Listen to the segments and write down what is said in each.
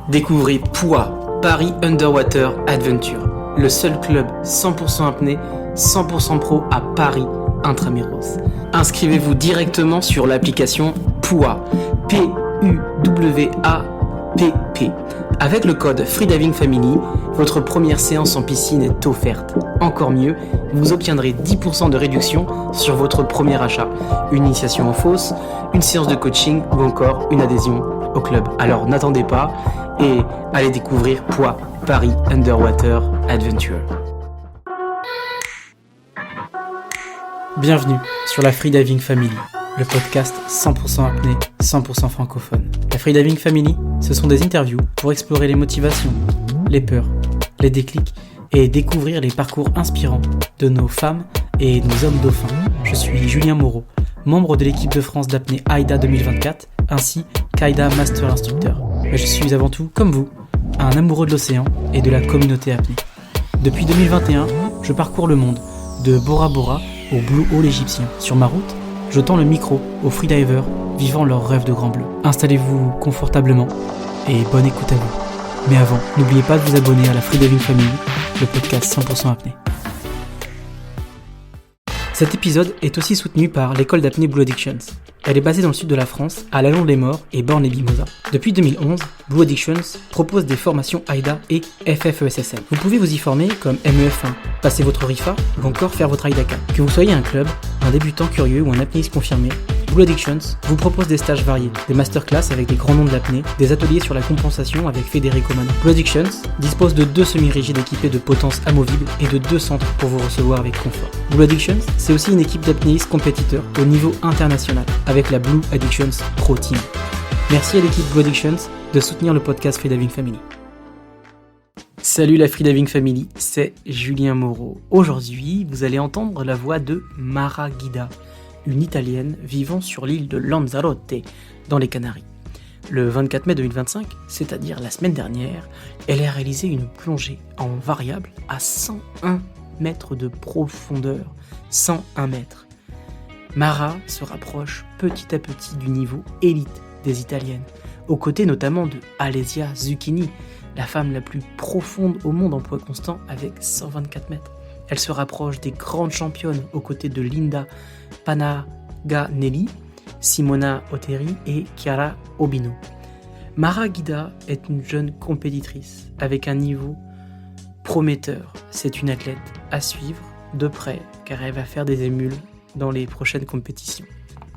Découvrez PUA, Paris Underwater Adventure, le seul club 100% apnée, 100% pro à Paris intramuros. Inscrivez-vous directement sur l'application PUA, P-U-W-A-P-P. Avec le code Freediving Family, votre première séance en piscine est offerte. Encore mieux, vous obtiendrez 10% de réduction sur votre premier achat, une initiation en fosse, une séance de coaching ou encore une adhésion au club. Alors n'attendez pas et allez découvrir PUA, Paris Underwater Adventure. Bienvenue sur la Freediving Family, le podcast 100% apnée, 100% francophone. La Freediving Family, ce sont des interviews pour explorer les motivations, les peurs, les déclics et découvrir les parcours inspirants de nos femmes et nos hommes dauphins. Je suis Julien Moreau, membre de l'équipe de France d'apnée AIDA 2024, ainsi qu'AIDA Master Instructeur. Mais je suis avant tout, comme vous, un amoureux de l'océan et de la communauté apnée. Depuis 2021, je parcours le monde, de Bora Bora au Blue Hole égyptien. Sur ma route, je tends le micro aux freedivers vivant leur rêve de grand bleu. Installez-vous confortablement et bonne écoute à vous. Mais avant, n'oubliez pas de vous abonner à la Freediving Family, le podcast 100% apnée. Cet épisode est aussi soutenu par l'école d'apnée Blue Addictions. Elle est basée dans le sud de la France, à La Londe-les-Morts et Born-les-Mimosas. Depuis 2011, Blue Addictions propose des formations AIDA et FFESSM. Vous pouvez vous y former comme MEF1, passer votre RIFA ou encore faire votre AIDA 4. Que vous soyez un club, un débutant curieux ou un apnéiste confirmé, Blue Addictions vous propose des stages variés, des masterclass avec des grands noms de l'apnée, des ateliers sur la compensation avec Federico Mano. Blue Addictions dispose de 2 semi-rigides équipés de potence amovible et de 2 centres pour vous recevoir avec confort. Blue Addictions, c'est aussi une équipe d'apnéistes compétiteurs au niveau international, avec la Blue Addictions Pro Team. Merci à l'équipe Blue Addictions de soutenir le podcast Freediving Family. Salut la Freediving Family, c'est Julien Moreau. Aujourd'hui, vous allez entendre la voix de Mara Guida, une Italienne vivant sur l'île de Lanzarote, dans les Canaries. Le 24 mai 2025, c'est-à-dire la semaine dernière, elle a réalisé une plongée en variable à 101 mètres de profondeur. 101 mètres. Mara se rapproche petit à petit du niveau élite des Italiennes, aux côtés notamment de Alessia Zucchini, la femme la plus profonde au monde en poids constant avec 124 mètres. Elle se rapproche des grandes championnes aux côtés de Linda Panaganelli, Simona Oteri et Chiara Obino. Mara Guida est une jeune compétitrice avec un niveau prometteur. C'est une athlète à suivre de près car elle va faire des émules dans les prochaines compétitions.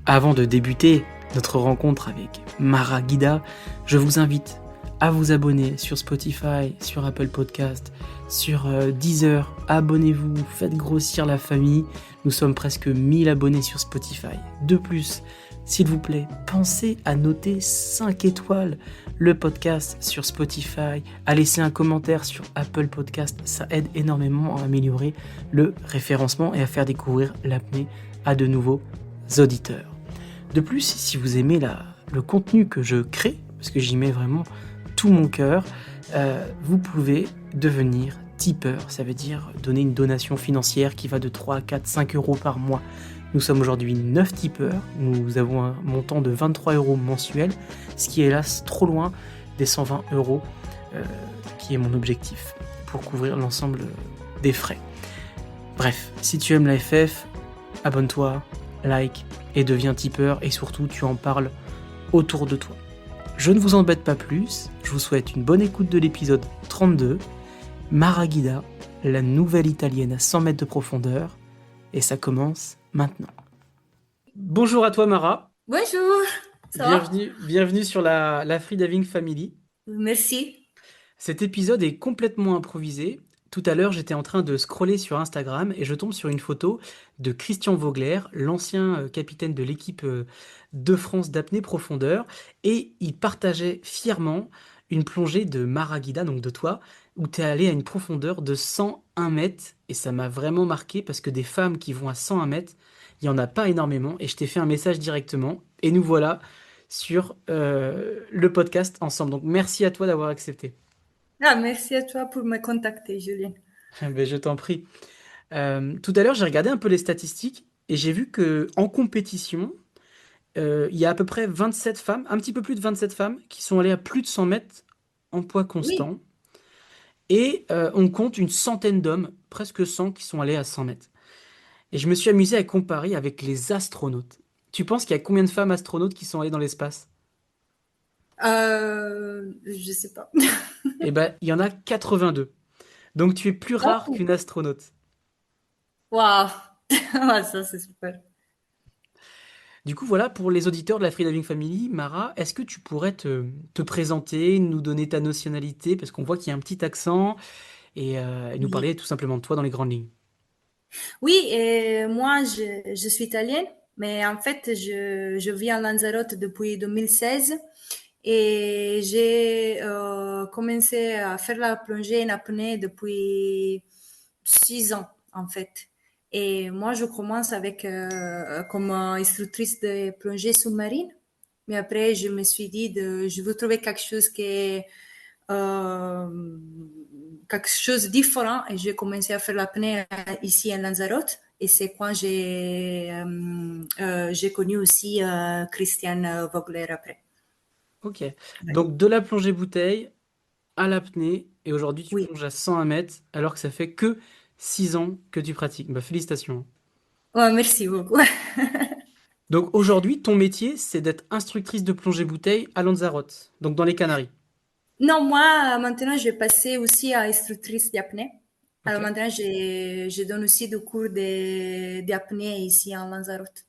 Avant de débuter notre rencontre avec Mara Guida, je vous invite à vous abonner sur Spotify, sur Apple Podcast, sur Deezer. Abonnez-vous, faites grossir la famille. Nous sommes presque 1000 abonnés sur Spotify. De plus, s'il vous plaît, pensez à noter 5 étoiles le podcast sur Spotify, à laisser un commentaire sur Apple Podcast. Ça aide énormément à améliorer le référencement et à faire découvrir l'apnée à de nouveaux auditeurs. De plus, si vous aimez le contenu que je crée, parce que j'y mets vraiment tout mon cœur, vous pouvez devenir tipeur. Ça veut dire donner une donation financière qui va de 3, 4, 5 euros par mois. Nous sommes aujourd'hui 9 tipeurs. Nous avons un montant de 23 euros mensuel, ce qui est hélas trop loin des 120 euros qui est mon objectif pour couvrir l'ensemble des frais. Bref, si tu aimes la FF, abonne-toi, like et deviens tipeur et surtout tu en parles autour de toi. Je ne vous embête pas plus, je vous souhaite une bonne écoute de l'épisode 32, Mara Guida, la nouvelle italienne à 100 mètres de profondeur, et ça commence maintenant. Bonjour à toi Mara. Bonjour, Bienvenue sur la Freediving Family. merci. Cet épisode est complètement improvisé. Tout à l'heure, j'étais en train de scroller sur Instagram et je tombe sur une photo de Christian Vogler, l'ancien capitaine de l'équipe de France d'apnée profondeur, et il partageait fièrement une plongée de Mara Guida, donc de toi, où tu es allé à une profondeur de 101 mètres, et ça m'a vraiment marqué parce que des femmes qui vont à 101 mètres, il n'y en a pas énormément, et je t'ai fait un message directement, et nous voilà sur le podcast ensemble. Donc merci à toi d'avoir accepté. Merci à toi pour me contacter, Julien. Ben, je t'en prie. Tout à l'heure, j'ai regardé un peu les statistiques et j'ai vu que en compétition, il y a à peu près 27 femmes, un petit peu plus de 27 femmes, qui sont allées à plus de 100 mètres en poids Oui. constant. Et on compte une centaine d'hommes, presque 100, qui sont allés à 100 mètres. Et je me suis amusé à comparer avec les astronautes. Tu penses qu'il y a combien de femmes astronautes qui sont allées dans l'espace? Je sais pas. Eh ben, il y en a 82. Donc tu es plus rare Oh, qu'une astronaute. waouh! Ah, ça, c'est super. Du coup, voilà, pour les auditeurs de la Free Diving Family, Mara, est-ce que tu pourrais te présenter, nous donner ta nationalité, parce qu'on voit qu'il y a un petit accent, et nous Oui. parler tout simplement de toi dans les grandes lignes. Oui, et moi, je suis italienne, mais en fait, je vis à Lanzarote depuis 2016 et j'ai commencé à faire la plongée en apnée depuis 6 ans, en fait. Et moi, je commence avec comme instructrice de plongée sous-marine, mais après, je me suis dit je veux trouver quelque chose qui est euh, quelque chose de différent et j'ai commencé à faire l'apnée ici à Lanzarote. Et c'est quand j'ai connu aussi Christian Vogler après. Ok. Ouais. Donc de la plongée bouteille à l'apnée, et aujourd'hui tu Oui. plonges à 101 mètres, alors que ça fait que 6 ans que tu pratiques. Bah, félicitations. Ouais, merci beaucoup. Donc aujourd'hui, ton métier, c'est d'être instructrice de plongée bouteille à Lanzarote, donc dans les Canaries. Non, moi, maintenant, je vais passer aussi à instructrice d'apnée. Alors Ok. maintenant, je donne aussi des cours d'apnée ici en Lanzarote.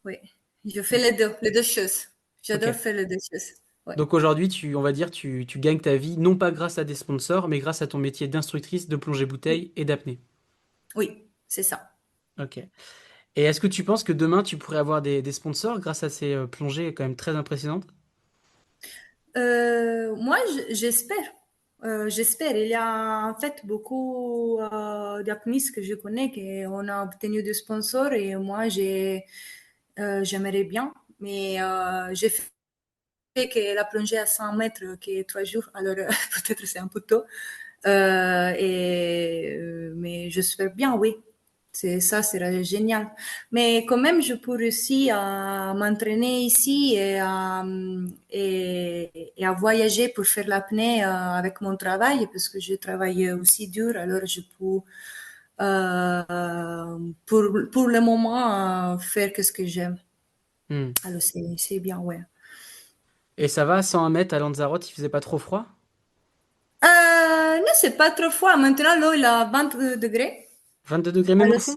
Oui, je fais les deux choses. Ok. J'adore faire les deux choses. Ouais. Donc aujourd'hui, on va dire, tu gagnes ta vie, non pas grâce à des sponsors, mais grâce à ton métier d'instructrice de plongée bouteille et d'apnée. Oui, c'est ça. Ok. Et est-ce que tu penses que demain, tu pourrais avoir des sponsors grâce à ces plongées quand même très impressionnantes? Moi, j'espère. J'espère. Il y a en fait beaucoup d'apnéistes que je connais qui on a obtenu des sponsors et moi, j'aimerais bien. Mais j'ai fait que la plongée à 100 mètres qui est 3 jours, alors peut-être c'est un peu tôt. Mais j'espère bien, oui. C'est ça, c'est génial. Mais quand même, je pourrais aussi m'entraîner ici et à voyager pour faire l'apnée avec mon travail, parce que je travaille aussi dur. Alors, je peux, pour le moment, faire que ce que j'aime. Hmm. Alors, c'est bien, ouais. Et ça va, 101 mètres à Lanzarote, il faisait pas trop froid? Non, c'est pas trop froid. Maintenant, l'eau, il a 20 degrés. 22 degrés même au Alors, fond?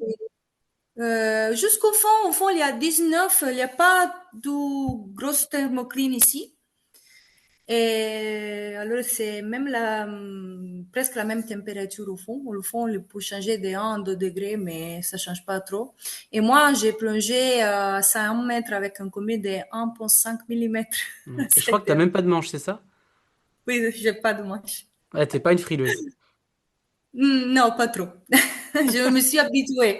jusqu'au fond, au fond, il y a 19. Il n'y a pas de grosse thermocline ici. Et alors, c'est même presque la même température au fond. Au fond, il peut changer de 1 2 degrés, mais ça change pas trop. Et moi, j'ai plongé à 100 mètres avec un commis de 1,5 mm. Ouais. Et je crois que t'as C'était, même pas de manche, c'est ça? oui, j'ai pas de manche. Ouais, t'es pas une frileuse. Non, pas trop. Je me suis habituée.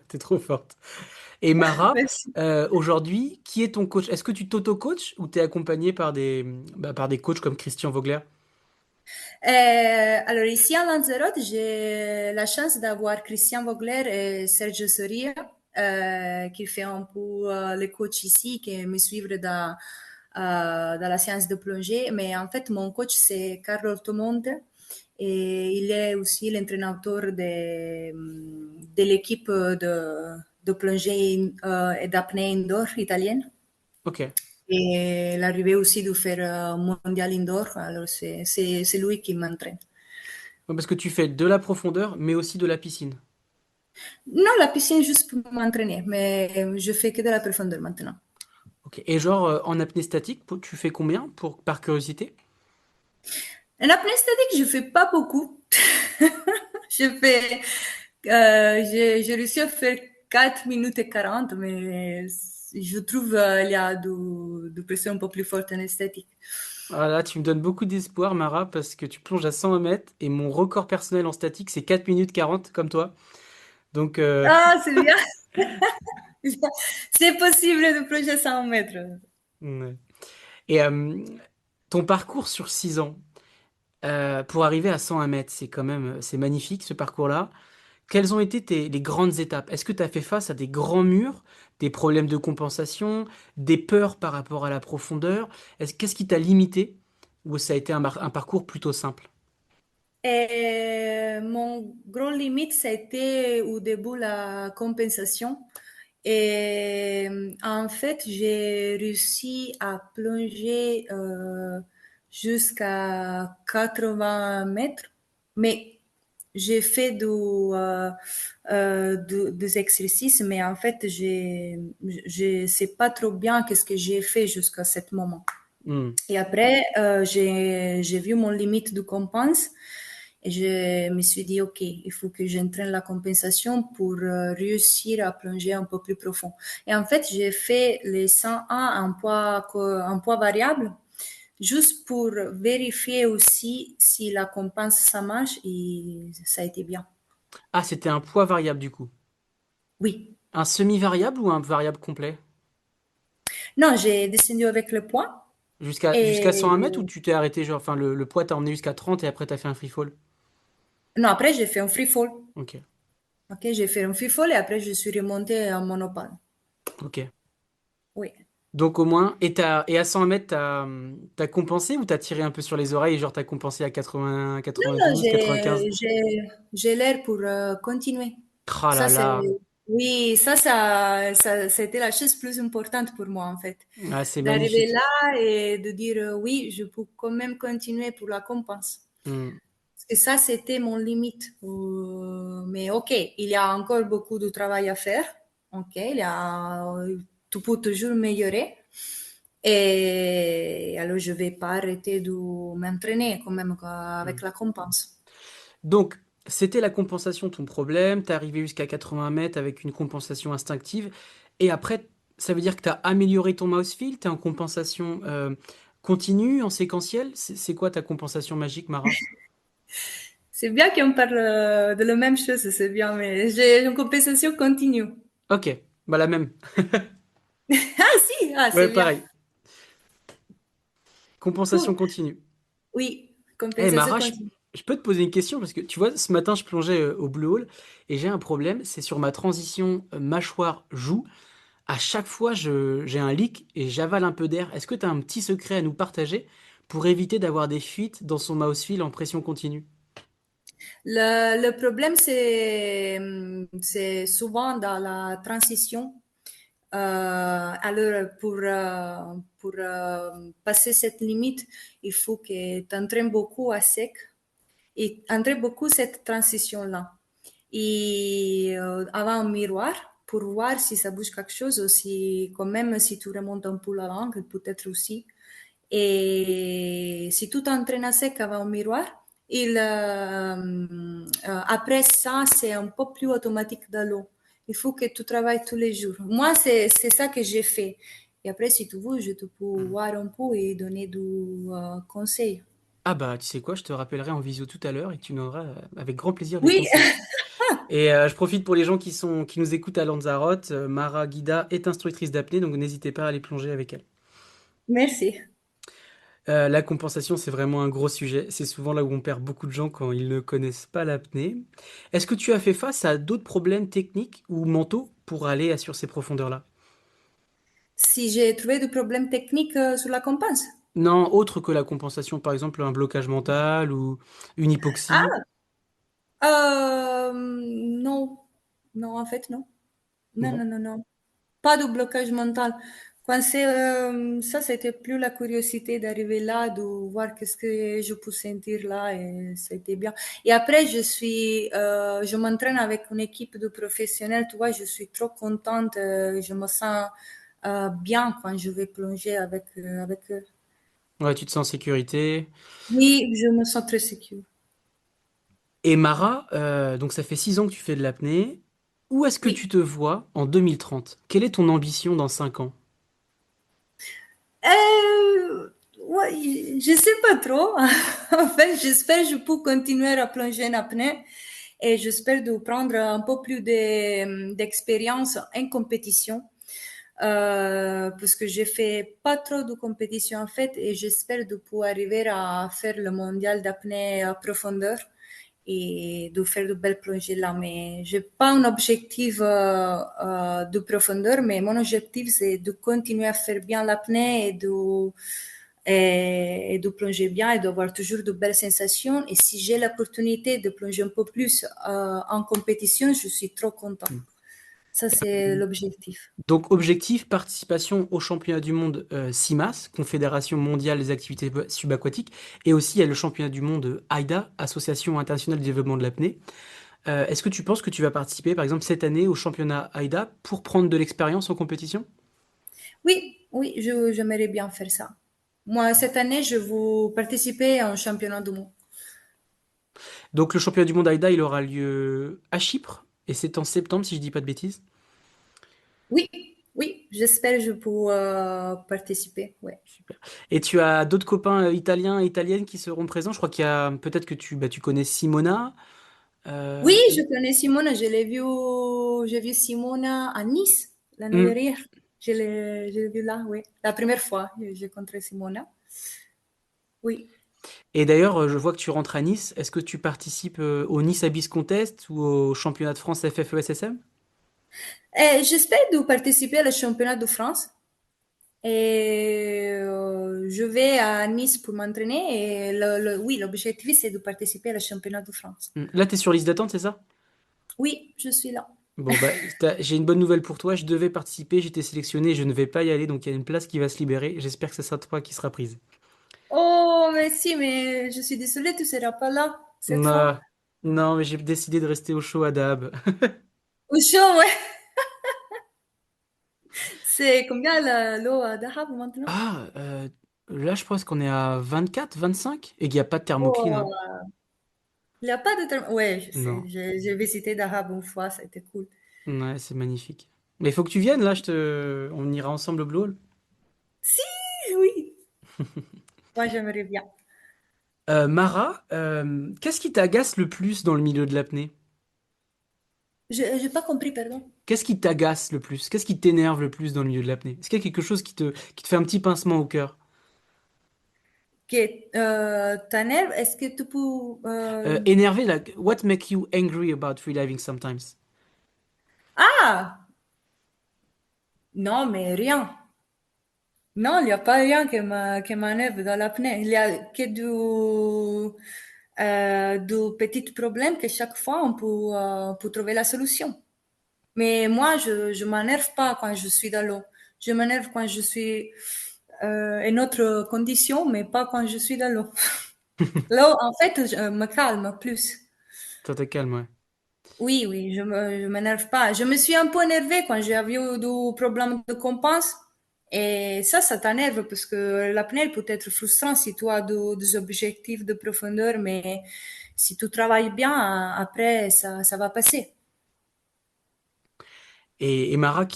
T'es trop forte. Et Mara, Merci. aujourd'hui, qui est ton coach? Est-ce que tu t'auto-coaches ou t'es accompagné par des coachs comme Christian Vogler? Alors ici à Lanzarote, j'ai la chance d'avoir Christian Vogler et Sergio Soria qui fait un peu les coachs ici, qui me suivent dans la séance de plongée. Mais en fait, mon coach, c'est Carlo Altomonte et il est aussi l'entraîneur de l'équipe de plongée et d'apnée indoor italienne. Ok. Ouais, Et l'arrivée aussi de faire mondial indoor, alors c'est lui qui m'entraîne. parce que tu fais de la profondeur, mais aussi de la piscine. Non, la piscine juste pour m'entraîner, mais je fais que de la profondeur maintenant. Ok. Et genre, en apnée statique, tu fais combien par curiosité? En apnée statique, je fais pas beaucoup. Je fais, j'ai réussi à faire 4 minutes et 40, mais je trouve il y a de pression un peu plus forte en statique. Voilà, tu me donnes beaucoup d'espoir, Mara, parce que tu plonges à 100 mètres et mon record personnel en statique, c'est 4 minutes 40, comme toi. Donc, Ah, c'est bien. C'est possible de plonger 100 mètres. ouais. Et ton parcours sur 6 ans, pour arriver à 101 mètres, c'est quand même, c'est magnifique ce parcours-là. Quelles ont été les grandes étapes? Est-ce que tu as fait face à des grands murs, des problèmes de compensation, des peurs par rapport à la profondeur? Qu'est-ce qui t'a limité Ou ça a été un parcours plutôt simple? Et mon gros limite, ça a été au début la compensation. Et en fait, j'ai réussi à plonger jusqu'à 80 mètres, mais j'ai fait des exercices, mais en fait, je sais pas trop bien qu'est-ce que j'ai fait jusqu'à ce moment. Hmm. Et après, j'ai vu mon limite de compense et je me suis dit, OK, il faut que j'entraîne la compensation pour réussir à plonger un peu plus profond. Et en fait, j'ai fait les 101 en poids variable juste pour vérifier aussi si la compense, ça marche et ça a été bien. Ah, c'était un poids variable du coup. Oui. Un semi-variable ou un variable complet? Non, j'ai descendu avec le poids Jusqu'à et 101 mètres ou tu t'es arrêté, genre, enfin, le poids t'a emmené jusqu'à 30 et après t'as fait un free fall? non, après, j'ai fait un free fall. Ok, OK, j'ai fait un free fall et après, je suis remontée en monopale. ok. Oui. Donc au moins, et à 100 mètres, t'as compensé ou t'as tiré un peu sur les oreilles et genre t'as compensé à 80, Non, 92, 95? j'ai l'air pour continuer. Ah là Ça, c'est, là, oui, c'était la chose plus importante pour moi, en fait. ah, c'est D'arriver magnifique. là et de dire oui, je peux quand même continuer pour la compense. Hmm. Parce que ça, c'était mon limite. Mais OK, il y a encore beaucoup de travail à faire. OK, tu peux toujours améliorer. Et alors, je vais pas arrêter de m'entraîner quand même Hmm. avec la compense. Donc, c'était la compensation ton problème, t'es arrivé jusqu'à 80 mètres avec une compensation instinctive, et après, ça veut dire que t'as amélioré ton mouse feel, t'es en compensation continue, en séquentiel. C'est quoi ta compensation magique, Mara? C'est bien qu'on parle de la même chose, c'est bien, mais j'ai une compensation continue. Ok, bah la même. Ah si, ah, Ouais, c'est bien. pareil. Compensation Cool. continue. Oui, Eh compensation Mara, continue. je peux te poser une question parce que tu vois, ce matin, je plongeais au Blue Hole et j'ai un problème, c'est sur ma transition mâchoire-joue. À chaque fois, j'ai un leak et j'avale un peu d'air. Est-ce que tu as un petit secret à nous partager pour éviter d'avoir des fuites dans son mousefeel en pression continue? Le problème, c'est souvent dans la transition. Alors, pour passer cette limite, il faut que tu entraînes beaucoup à sec et entraînes beaucoup cette transition-là. Et avant un miroir, pour voir si ça bouge quelque chose, ou si, quand même, si tu remontes un peu la langue, peut-être aussi. Et si tu t'entraînes à sec avant un miroir, après ça, c'est un peu plus automatique dans l'eau. Il faut que tu travailles tous les jours. Moi, c'est ça que j'ai fait. Et après, si tu veux, je te peux Hmm. voir un peu et donner du conseils. Ah bah, tu sais quoi, je te rappellerai en visio tout à l'heure et tu nous donneras avec grand plaisir des Oui, conseils. Et je profite pour les gens qui nous écoutent à Lanzarote. Mara Guida est instructrice d'apnée, donc n'hésitez pas à aller plonger avec elle. merci. La compensation, c'est vraiment un gros sujet. C'est souvent là où on perd beaucoup de gens quand ils ne connaissent pas l'apnée. Est-ce que tu as fait face à d'autres problèmes techniques ou mentaux pour aller sur ces profondeurs-là? Si j'ai trouvé des problèmes techniques sur la compense. Non, autre que la compensation, par exemple un blocage mental ou une hypoxie. Non, non, en fait, non. Non, Bon. non, non, non. Pas de blocage mental. Quand c'est ça, c'était plus la curiosité d'arriver là, de voir qu'est-ce que je peux sentir là, et c'était bien. Et après, je m'entraîne avec une équipe de professionnels, tu vois, je suis trop contente, je me sens bien quand je vais plonger avec eux. Ouais, tu te sens en sécurité. Oui, je me sens très sécure. Et Mara, donc ça fait 6 ans que tu fais de l'apnée. Où est-ce que tu Oui. te vois en 2030? Quelle est ton ambition dans 5 ans? Ouais, je sais pas trop. En fait, j'espère que je peux continuer à plonger en apnée et j'espère de prendre un peu plus d'expérience en compétition parce que j'ai fait pas trop de compétition en fait et j'espère de pouvoir arriver à faire le mondial d'apnée à profondeur et de faire de belles plongées là. Mais j'ai pas un objectif de profondeur, mais mon objectif c'est de continuer à faire bien l'apnée et et de plonger bien et d'avoir toujours de belles sensations. Et si j'ai l'opportunité de plonger un peu plus en compétition, je suis trop content. Ça, c'est l'objectif. Donc, objectif, participation au championnat du monde CIMAS, Confédération mondiale des activités subaquatiques, et aussi il y a le championnat du monde AIDA, Association internationale de développement de l'apnée. Est-ce que tu penses que tu vas participer, par exemple, cette année au championnat AIDA pour prendre de l'expérience en compétition? Oui, oui, j'aimerais bien faire ça. Moi, cette année, je veux participer à un championnat du monde. Donc, le championnat du monde AIDA, il aura lieu à Chypre, et c'est en septembre, si je dis pas de bêtises. Oui, oui, j'espère que je peux participer. Ouais. Super. Et tu as d'autres copains italiens et italiennes qui seront présents? Je crois qu'il y a peut-être que tu connais Simona. Oui, Euh, je connais Simona. J'ai vu Simona à Nice l'année hmm. dernière. Je l'ai vu là, oui. La première fois, j'ai rencontré Simona. Oui. Et d'ailleurs, je vois que tu rentres à Nice. Est-ce que tu participes au Nice Abyss Contest ou au championnat de France FFESSM? Et j'espère de participer au championnat de France. Et je vais à Nice pour m'entraîner. Et oui, l'objectif, c'est de participer au championnat de France. Hmm. Là, tu es sur liste d'attente, c'est ça? Oui, je suis là. Bon, bah, j'ai une bonne nouvelle pour toi. Je devais participer, j'étais sélectionné, je ne vais pas y aller, donc il y a une place qui va se libérer. J'espère que ce sera toi qui sera prise. Oh, mais si, mais je suis désolée, tu ne seras pas là cette fois. Non, non, mais j'ai décidé de rester au show à Dab. Au chaud, ouais. C'est combien l'eau à Dahab maintenant? Ah, là, je pense qu'on est à 24, 25 et qu'il n'y a pas de thermocline, hein. Oh, il n'y a pas de terme. Ouais, je sais. Non, J'ai visité Dahab une fois, ça a été cool. ouais, c'est magnifique. Mais il faut que tu viennes, là, on ira ensemble au Blue Hole. Si, oui. Moi, j'aimerais bien. Mara, qu'est-ce qui t'agace le plus dans le milieu de l'apnée? Je n'ai pas compris, pardon. Qu'est-ce qui t'agace le plus? Qu'est-ce qui t'énerve le plus dans le milieu de l'apnée? Est-ce qu'il y a quelque chose qui te fait un petit pincement au cœur? Que, t'énerve, est-ce que tu peux... Énervé, like, what make you angry about freediving sometimes? Ah! Non, mais rien. Non, il n'y a pas rien qui m'énerve dans l'apnée. Il y a que du petits problèmes que chaque fois on peut trouver la solution. Mais moi, je m'énerve pas quand je suis dans l'eau. Je m'énerve quand je suis en autre condition, mais pas quand je suis dans l'eau. L'eau, en fait, me calme plus. Ça te calme, ouais. Oui, oui, je m'énerve pas. Je me suis un peu énervée quand j'ai vu du problème de compense. Et ça t'énerve parce que l'apnée peut être frustrant si tu as des objectifs de profondeur, mais si tu travailles bien, après, ça va passer. Et Mara,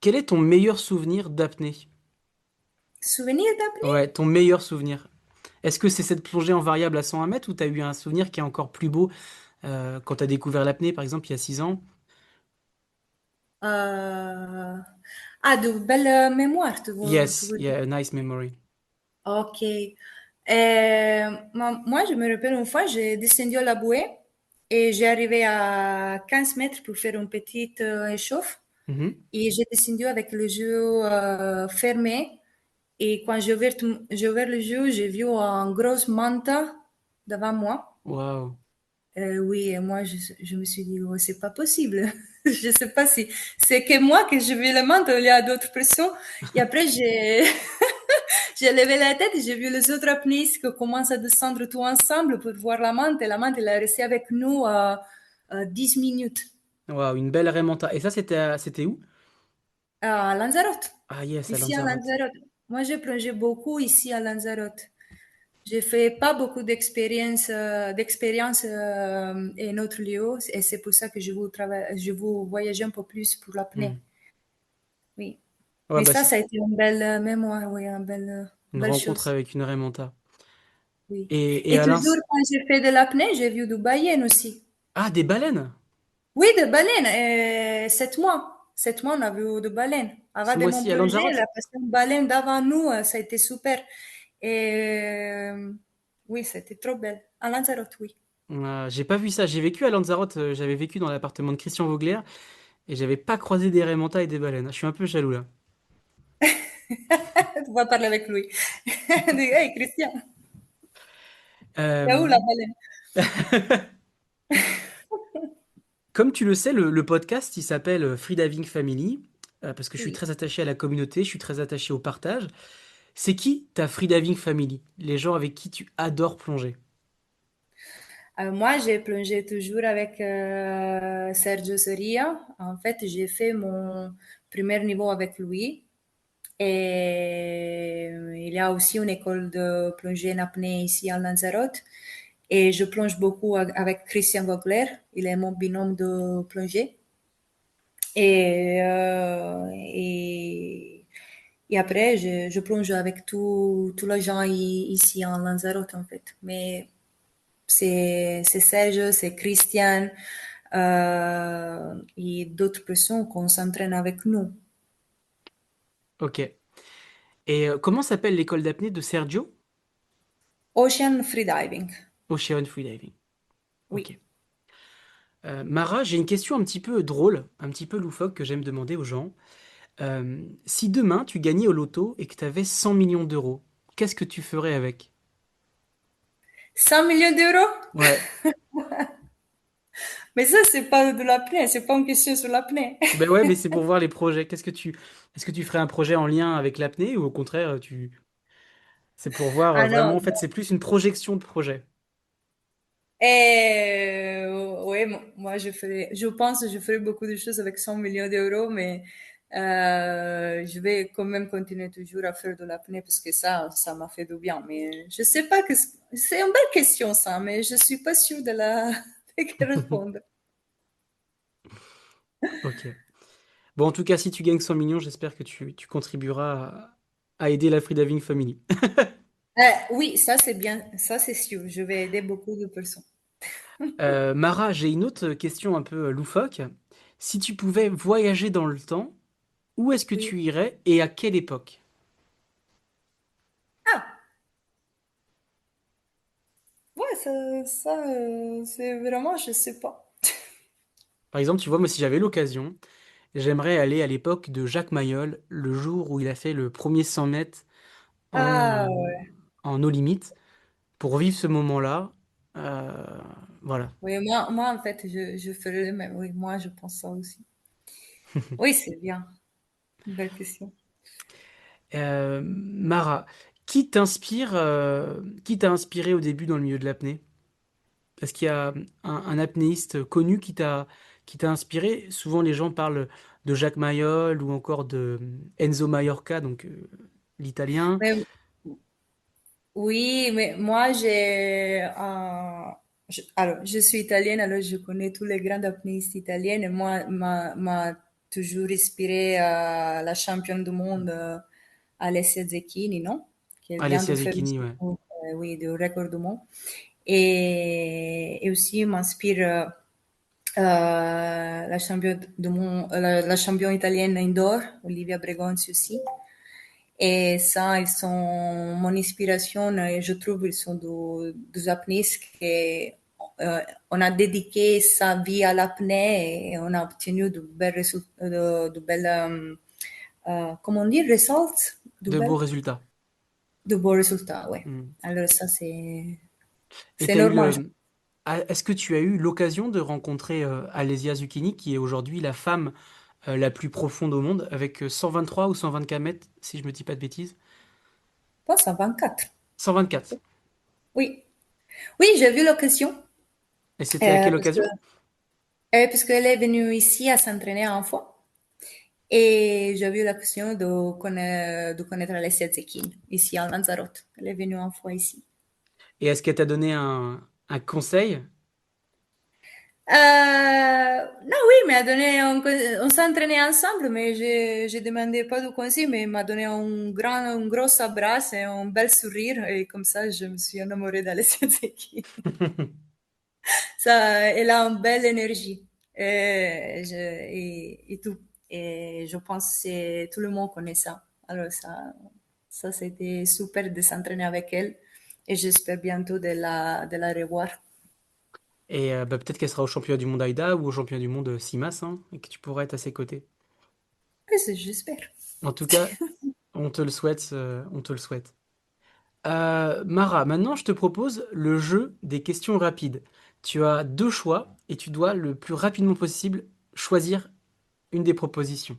quel est ton meilleur souvenir d'apnée? Souvenir d'apnée? Ouais, ton meilleur souvenir. Est-ce que c'est cette plongée en variable à 101 mètres ou t'as eu un souvenir qui est encore plus beau quand t'as découvert l'apnée, par exemple, il y a 6 ans? Euh, Ah, de belles mémoires, tu Yes, veux dire. yeah, a nice memory. Ok. Moi, je me rappelle une fois, j'ai descendu à la bouée et j'ai arrivé à 15 mètres pour faire une petite échauffe. Mhm. Et j'ai descendu avec le jeu fermé. Et quand j'ai ouvert le jeu, j'ai vu un gros manta devant moi. Waouh. Oui, et moi, je me suis dit, oh, c'est pas possible. Je sais pas si c'est que moi que j'ai vu le manta, il y a d'autres personnes. Et après, j'ai levé la tête et j'ai vu les autres apnéistes qui commencent à descendre tout ensemble pour voir la mante. Et la mante, elle est restée avec nous 10 minutes Waouh, une belle remonta. Et ça, c'était où? à Lanzarote. Ah yes, à Ici à Lanzarote. Lanzarote. Moi, j'ai plongé beaucoup ici à Lanzarote. J'ai fait pas beaucoup d'expérience en autre lieu et c'est pour ça que je veux voyager un peu plus pour l'apnée. Hmm. Oui. Ouais, Mais bah, ça a été une belle mémoire, oui, une une belle rencontre chose. avec une remonta. Oui. Et Et Alain. toujours quand j'ai fait de l'apnée, j'ai vu des baleines aussi. Ah, des baleines! Oui, des baleines. 7 mois. 7 mois, on a vu des baleines. Ce Avant de mon mois-ci à projet, Lanzarote? la passé une baleine devant nous, ça a été super. Et oui, c'était trop belle. À Lanzarote, oui. J'ai pas vu ça. J'ai vécu à Lanzarote. J'avais vécu dans l'appartement de Christian Vogler et j'avais pas croisé des remontas et des baleines. Je suis un peu jaloux là. tu vas parler avec lui. Dis, hey, Christian, t'es où Euh, la baleine? Comme tu le sais, le podcast, il s'appelle Free Diving Family, parce que je suis Oui. très attaché à la communauté, je suis très attaché au partage. C'est qui ta Free Diving Family? Les gens avec qui tu adores plonger? Moi, j'ai plongé toujours avec Sergio Soria. En fait, j'ai fait mon premier niveau avec lui. Et il y a aussi une école de plongée en apnée ici à Lanzarote. Et je plonge beaucoup avec Christian Vogler. Il est mon binôme de plongée. Et, et après, je plonge avec tous les gens ici en Lanzarote, en fait. Mais c'est Sergio, c'est Christian et d'autres personnes qu'on s'entraîne avec nous. Ok. Et comment s'appelle l'école d'apnée de Sergio? Ocean freediving, Ocean Free Diving. oui. Ok. Mara, j'ai une question un petit peu drôle, un petit peu loufoque que j'aime demander aux gens. Si demain tu gagnais au loto et que tu avais 100 millions d'euros, qu'est-ce que tu ferais avec? 100 millions d'euros? Ouais. Mais ça, c'est pas de l'apnée, c'est pas une question sur l'apnée. Ben ouais, mais c'est pour voir les projets. Est-ce que tu ferais un projet en lien avec l'apnée ou au contraire, c'est pour voir Ah vraiment, non, en fait, c'est plus une projection de projet. oui, moi, je pense que je ferai beaucoup de choses avec 100 millions d'euros, mais je vais quand même continuer toujours à faire de l'apnée parce que ça m'a fait du bien. Mais je sais pas c'est une belle question, ça, mais je suis pas sûre de répondre. Ok. Bon, en tout cas, si tu gagnes 100 millions, j'espère que tu contribueras à aider la Freediving Family. Oui, ça c'est bien, ça c'est sûr. Je vais aider beaucoup de personnes. Mara, j'ai une autre question un peu loufoque. Si tu pouvais voyager dans le temps, où est-ce que Oui. tu irais et à quelle époque? Ah, ouais, c'est vraiment, je sais pas. Par exemple, tu vois, moi, si j'avais l'occasion, j'aimerais aller à l'époque de Jacques Mayol, le jour où il a fait le premier 100 mètres Ah, en, ouais. en eau limite, pour vivre ce moment-là. Euh, voilà. Oui, moi, en fait, je ferais le même. Oui, moi, je pense ça aussi. Oui, c'est bien. Une belle question. Mara, qui t'a inspiré au début dans le milieu de l'apnée? Est-ce qu'il y a un apnéiste connu qui t'a inspiré? Souvent, les gens parlent de Jacques Mayol ou encore de Enzo Maiorca, donc l'italien. Mais oui, mais moi, alors, je suis italienne, alors je connais tous les grands apnéistes italiens. Et moi, m'a toujours inspiré la championne du monde, Alessia Zecchini, non? Qui vient de Alessia faire Zecchini, aussi, ouais. oui, le record du monde. Et aussi m'inspire la championne du monde, la championne italienne indoor, Olivia Bregonzi aussi. Et ça, ils sont mon inspiration et je trouve ils sont des apnéistes qui on a dédié sa vie à l'apnée et on a obtenu de belles résultats, de belles, comment dire, results, De beaux résultats. de beaux résultats, ouais. Hmm. Alors ça, Et c'est normal. est-ce que tu as eu l'occasion de rencontrer Alessia Zucchini, qui est aujourd'hui la femme la plus profonde au monde, avec 123 ou 124 mètres, si je me dis pas de bêtises? Je pense à 24. 124. Oui. Oui, j'ai vu l'occasion. Et c'était à quelle Parce que, occasion? parce qu'elle est venue ici à s'entraîner un fois. Et j'ai eu l'occasion de connaître Alessia Zecchini ici à Lanzarote. Elle est venue une fois ici. Et est-ce qu'elle t'a donné un conseil? Non, oui, il m'a donné on s'est entraîné ensemble, mais j'ai demandé pas de conseil, mais il m'a donné un gros abrace et un bel sourire. Et comme ça, je me suis enamorée d'Alessia Zecchini. Ça, elle a une belle énergie. Et tout. Et je pense que tout le monde connaît ça. Alors ça c'était super de s'entraîner avec elle. Et j'espère bientôt de la revoir. Et bah, peut-être qu'elle sera au championnat du monde AIDA ou au championnat du monde CIMAS, hein, et que tu pourras être à ses côtés. Oui, j'espère. En tout cas, On te le souhaite, on te le souhaite. Mara, maintenant je te propose le jeu des questions rapides. Tu as deux choix et tu dois le plus rapidement possible choisir une des propositions.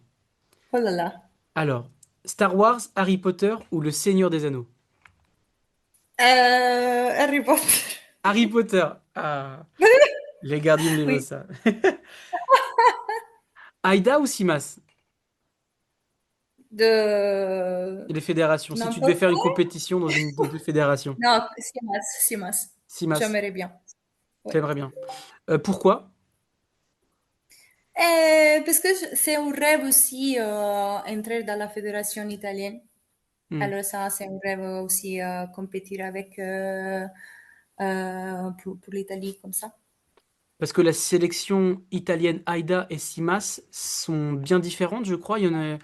Oh là là. Alors, Star Wars, Harry Potter ou Le Seigneur des Anneaux? Harry Potter. Harry Potter. Ah, les Gardiens Oui. Leviosa. Aïda ou Simas? De Les fédérations. Si tu devais n'importe faire une quoi. compétition dans une des deux fédérations. Non, Simas, Simas. Simas, J'aimerais bien. Oui. t'aimerais bien. Pourquoi? Parce que c'est un rêve aussi entrer dans la fédération italienne. Hmm. Alors ça, c'est un rêve aussi compétir avec pour l'Italie comme ça. Parce que la sélection italienne Aïda et Simas sont bien différentes, je crois. Il y en a...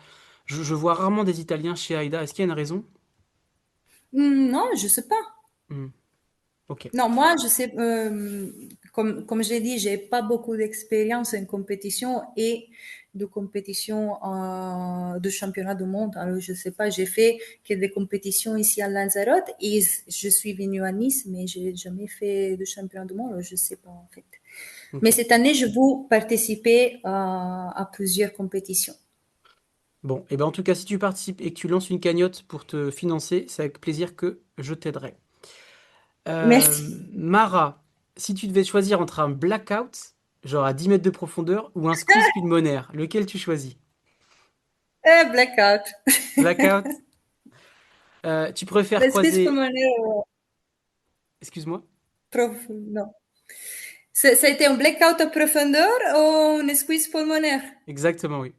je vois rarement des Italiens chez Aïda. Est-ce qu'il y a une raison? Non, je sais pas. Hmm. Ok. Non, moi, je sais, comme j'ai dit, j'ai pas beaucoup d'expérience en compétition et de compétition de championnat du monde. Alors, je sais pas, j'ai fait que des compétitions ici à Lanzarote et je suis venue à Nice, mais j'ai jamais fait de championnat du monde. Alors, je sais pas, en fait. Mais Ok. cette année, je veux participer à plusieurs compétitions. Bon, et ben en tout cas, si tu participes et que tu lances une cagnotte pour te financer, c'est avec plaisir que je t'aiderai. Merci. Mara, si tu devais choisir entre un blackout, genre à 10 mètres de profondeur, ou un squeeze pulmonaire, lequel tu choisis? Blackout. Blackout? Tu préfères L'excuse croiser... pulmonaire, Excuse-moi? non. Ça a été un blackout à profondeur ou une squeeze pulmonaire? Exactement, oui.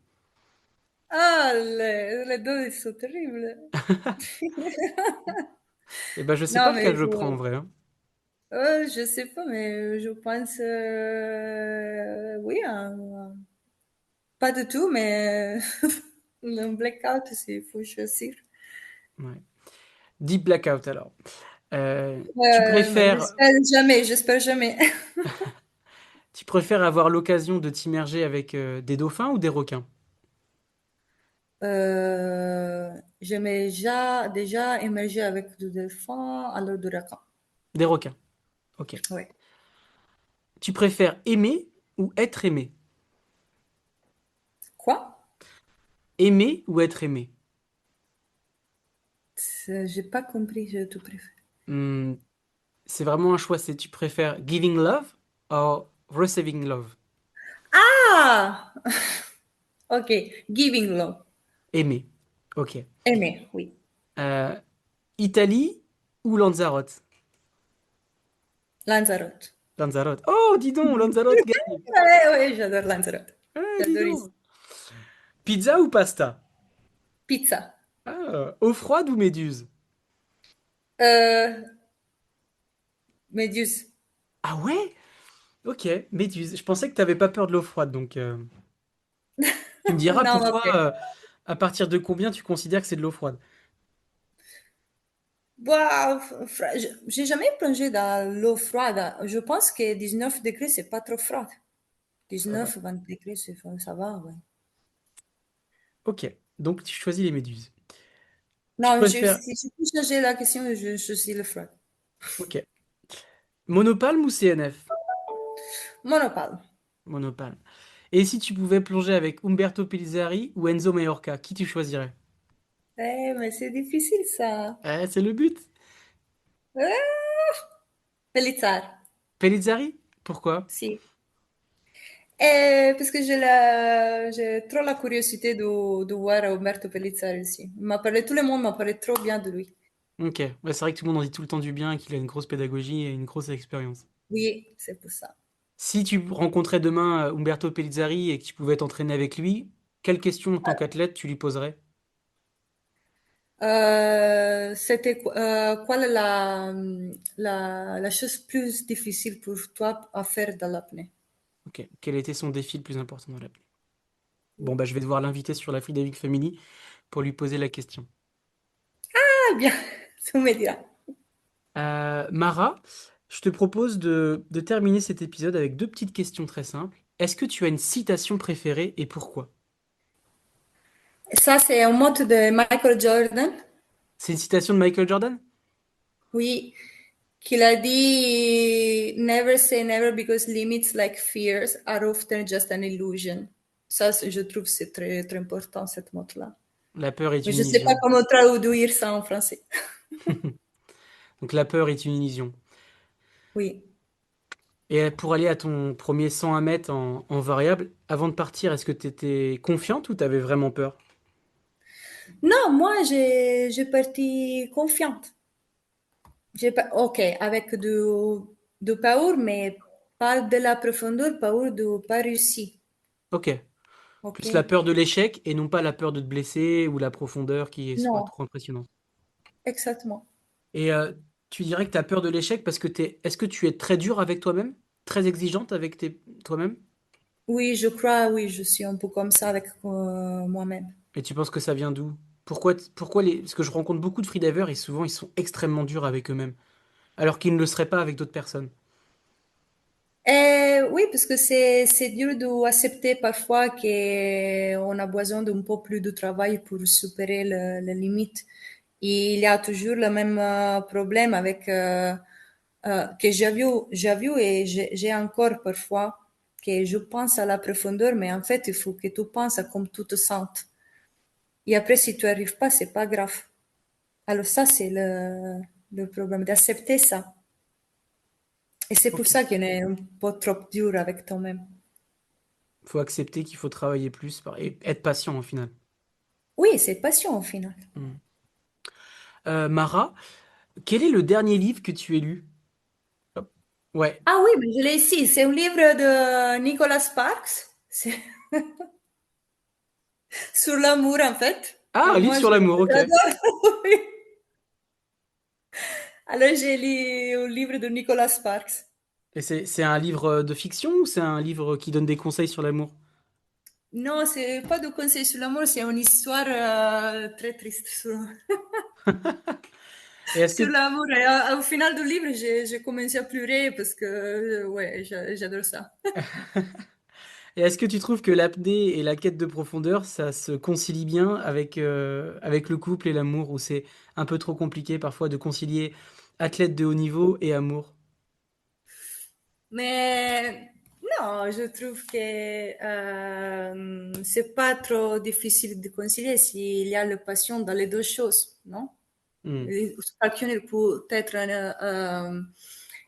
Ah, les deux, ils sont terribles. Et ben je sais pas Non, mais lequel je prends en vrai, hein. je sais pas, mais je pense, oui, pas du tout, mais un blackout, il faut choisir. Ouais. Deep blackout alors. Tu préfères, J'espère jamais. tu préfères avoir l'occasion de t'immerger avec des dauphins ou des requins? J'aimais déjà émerger avec du défunt à l'heure du requin. Des requins. Ok. Ouais. Tu préfères aimer ou être aimé? Quoi? Aimer ou être aimé? J'ai pas compris, je tout préfère. Hmm, c'est vraiment un choix. C'est tu préfères giving love ou receiving love? Ah! Ok, giving love. Aimer. Ok. Aimer, oui. Euh, Italie ou Lanzarote? Lanzarote. Lanzarote. Oh, dis donc, Lanzarote gagne. Ouais, ouais, j'adore Lanzarote. Dis J'adore ici. donc. Pizza ou pasta? Pizza. Eau froide ou méduse? Euh, Méduse. Ah ouais? Ok, méduse. Je pensais que t'avais pas peur de l'eau froide, donc tu me diras Non, pour toi, ok. à partir de combien tu considères que c'est de l'eau froide? Bah, j'ai jamais plongé dans l'eau froide. Je pense que 19 degrés, c'est pas trop froid. Ça va. 19, 20 degrés, ça va, ouais. Ok, donc tu choisis les méduses. Tu Non, préfères... si je peux changer la question, je suis le froid. Ok. Monopalme ou CNF? Monopale. Monopalme. Et si tu pouvais plonger avec Umberto Pellizzari ou Enzo Maiorca, qui tu choisirais? Mais c'est difficile ça. C'est le but. Ah, Pellizzar, Pellizzari? Pourquoi? si. Parce que j'ai trop la curiosité de voir Umberto Pellizzari aussi. Tout le monde m'a parlé trop bien de lui. Ok, ouais, c'est vrai que tout le monde en dit tout le temps du bien, qu'il a une grosse pédagogie et une grosse expérience. Oui, c'est pour ça. Si tu rencontrais demain Umberto Pellizzari et que tu pouvais t'entraîner avec lui, quelle question en tant qu'athlète tu lui poserais? Quelle est la chose plus difficile pour toi à faire dans l'apnée? Ok, quel était son défi le plus important dans la vie? Bon, bah, je vais devoir l'inviter sur la Free Diving Family pour lui poser la question. Ah, bien, tu me diras. Mara, je te propose de terminer cet épisode avec deux petites questions très simples. Est-ce que tu as une citation préférée et pourquoi? Ça, c'est un mot de Michael Jordan. C'est une citation de Michael Jordan? Oui, qu'il a dit Never say never because limits like fears are often just an illusion. Ça, je trouve que c'est très, très important, cette mot-là. La peur est Mais une je ne sais pas illusion. comment traduire ça en français. Donc la peur est une illusion. Oui. Et pour aller à ton premier 100 à mètres en variable, avant de partir, est-ce que tu étais confiante ou tu avais vraiment peur? Non, moi, j'ai parti confiante. Ok, avec du power, mais pas de la profondeur, power de pas réussi. Ok. Ok? Plus la peur de l'échec et non pas la peur de te blesser ou la profondeur qui soit Non, trop impressionnante. exactement. Et tu dirais que tu as peur de l'échec parce que est-ce que tu es très dur avec toi-même? Très exigeante avec toi-même? Oui, je crois, oui, je suis un peu comme ça avec moi-même. Et tu penses que ça vient d'où? Parce que je rencontre beaucoup de freedivers et souvent ils sont extrêmement durs avec eux-mêmes, alors qu'ils ne le seraient pas avec d'autres personnes. Oui, parce que c'est dur d'accepter parfois qu'on a besoin d'un peu plus de travail pour supérer la limite. Et il y a toujours le même problème avec que j'ai vu et j'ai encore parfois que je pense à la profondeur, mais en fait, il faut que tu penses à comme tu te sens. Et après, si tu arrives pas, c'est pas grave. Alors ça, c'est le problème, d'accepter ça. Et c'est pour Ok. ça qu'on est un peu trop dur avec toi-même. Faut accepter qu'il faut travailler plus et être patient au final. Oui, c'est passion au final. Hmm. Mara, quel est le dernier livre que tu as lu? Hop. Ouais. Ah oui, mais je l'ai ici. C'est un livre de Nicolas Sparks. C'est sur l'amour, en fait. Ah, Et un livre moi, sur l'amour, ok. j'adore. Oui. Alors, j'ai lu un livre de Nicolas Sparks. Et c'est un livre de fiction ou c'est un livre qui donne des conseils sur l'amour? Non, c'est pas de conseils sur l'amour, c'est une histoire très triste Et est-ce que sur l'amour. Et au final du livre, j'ai commencé à pleurer parce que, ouais, j'adore ça. et est-ce que tu trouves que l'apnée et la quête de profondeur, ça se concilie bien avec le couple et l'amour, ou c'est un peu trop compliqué parfois de concilier athlète de haut niveau et amour? Mais non, je trouve que c'est pas trop difficile de concilier s'il y a la passion dans les deux choses, non? Hmm, Quelqu'un il peut être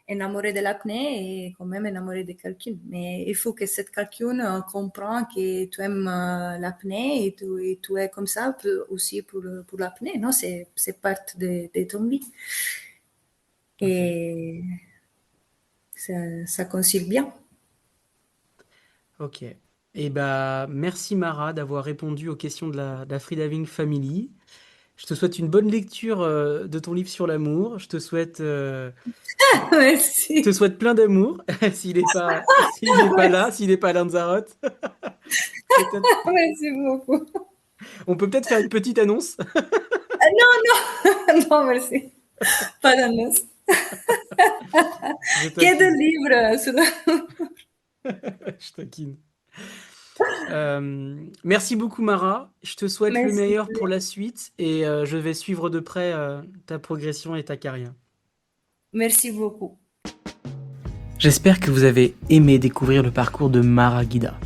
énamouré de l'apnée et quand même énamouré de quelqu'un. Mais il faut que cette quelqu'un comprend que tu aimes l'apnée et tu es comme ça aussi pour l'apnée, non? C'est part de ton vie. ok. Et ça concilie bien. Ok. Et bah merci Mara d'avoir répondu aux questions de la Freediving Family. Je te souhaite une bonne lecture de ton livre sur l'amour. Je te Merci. souhaite plein d'amour. S'il est pas là, Merci. s'il est pas à Lanzarote, peut-être, Merci beaucoup. on peut peut-être faire une petite annonce. Non, merci. Pas d'annonce. Je Que de taquine. livres sur Je taquine. Merci beaucoup Mara. Je te souhaite le Merci. meilleur pour la suite et je vais suivre de près ta progression et ta carrière. Merci beaucoup. J'espère que vous avez aimé découvrir le parcours de Mara Guida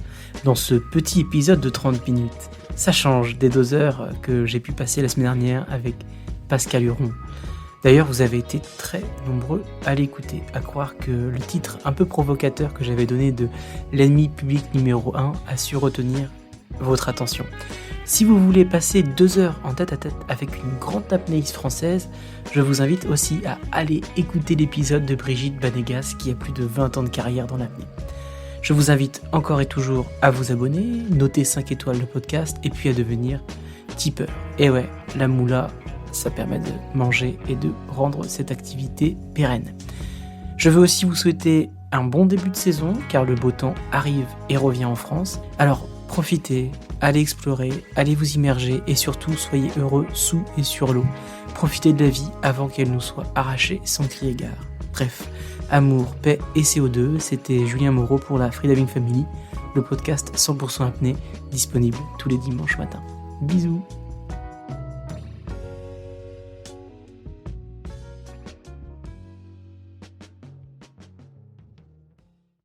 dans ce petit épisode de 30 minutes. Ça change des 2 heures que j'ai pu passer la semaine dernière avec Pascal Huron. D'ailleurs, vous avez été très nombreux à l'écouter, à croire que le titre un peu provocateur que j'avais donné de l'ennemi public numéro 1 a su retenir votre attention. Si vous voulez passer 2 heures en tête-à-tête avec une grande apnéiste française, je vous invite aussi à aller écouter l'épisode de Brigitte Banegas qui a plus de 20 ans de carrière dans l'apnée. Je vous invite encore et toujours à vous abonner, noter 5 étoiles le podcast et puis à devenir tipeur. Et ouais, la moula, ça permet de manger et de rendre cette activité pérenne. Je veux aussi vous souhaiter un bon début de saison car le beau temps arrive et revient en France. Alors profitez, allez explorer, allez vous immerger et surtout soyez heureux sous et sur l'eau. Profitez de la vie avant qu'elle nous soit arrachée sans crier gare. Bref, amour, paix et CO2, c'était Julien Moreau pour la Freediving Family, le podcast 100% apnée, disponible tous les dimanches matins. Bisous.